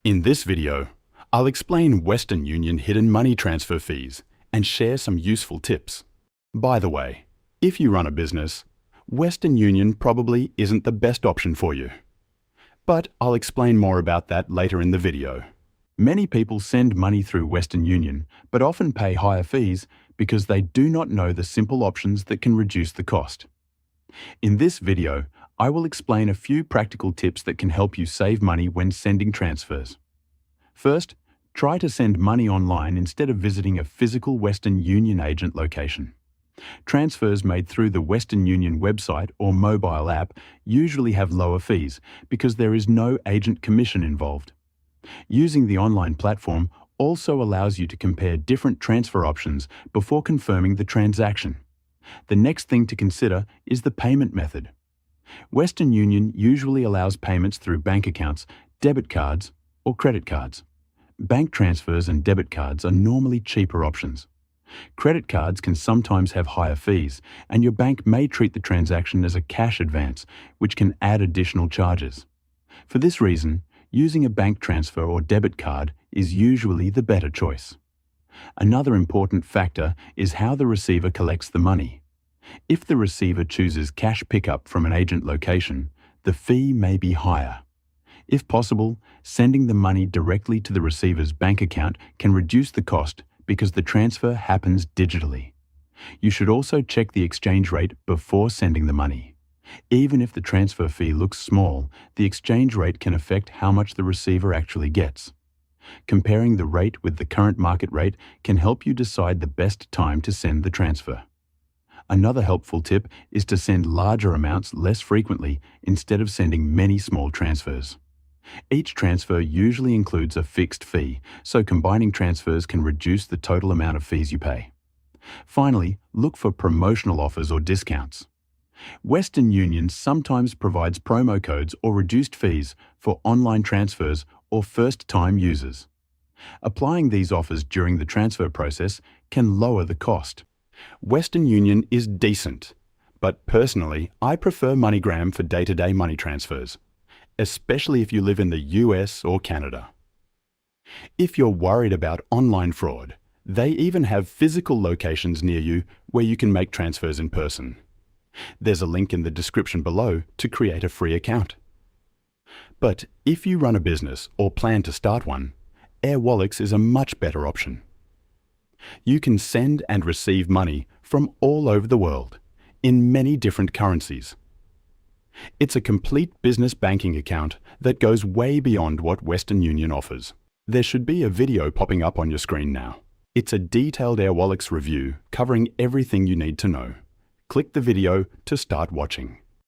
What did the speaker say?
In this video, I'll explain Western Union hidden money transfer fees and share some useful tips. By the way, if you run a business, Western Union probably isn't the best option for you. But I'll explain more about that later in the video. Many people send money through Western Union, but often pay higher fees because they do not know the simple options that can reduce the cost. In this video, I will explain a few practical tips that can help you save money when sending transfers. First, try to send money online instead of visiting a physical Western Union agent location. Transfers made through the Western Union website or mobile app usually have lower fees because there is no agent commission involved. Using the online platform also allows you to compare different transfer options before confirming the transaction. The next thing to consider is the payment method. Western Union usually allows payments through bank accounts, debit cards, or credit cards. Bank transfers and debit cards are normally cheaper options. Credit cards can sometimes have higher fees, and your bank may treat the transaction as a cash advance, which can add additional charges. For this reason, using a bank transfer or debit card is usually the better choice. Another important factor is how the receiver collects the money. If the receiver chooses cash pickup from an agent location, the fee may be higher. If possible, sending the money directly to the receiver's bank account can reduce the cost because the transfer happens digitally. You should also check the exchange rate before sending the money. Even if the transfer fee looks small, the exchange rate can affect how much the receiver actually gets. Comparing the rate with the current market rate can help you decide the best time to send the transfer. Another helpful tip is to send larger amounts less frequently instead of sending many small transfers. Each transfer usually includes a fixed fee, so combining transfers can reduce the total amount of fees you pay. Finally, look for promotional offers or discounts. Western Union sometimes provides promo codes or reduced fees for online transfers or first-time users. Applying these offers during the transfer process can lower the cost. Western Union is decent, but personally, I prefer MoneyGram for day-to-day money transfers, especially if you live in the US or Canada. If you're worried about online fraud, they even have physical locations near you where you can make transfers in person. There's a link in the description below to create a free account. But if you run a business or plan to start one, Airwallex is a much better option. You can send and receive money from all over the world, in many different currencies. It's a complete business banking account that goes way beyond what Western Union offers. There should be a video popping up on your screen now. It's a detailed Airwallex review covering everything you need to know. Click the video to start watching.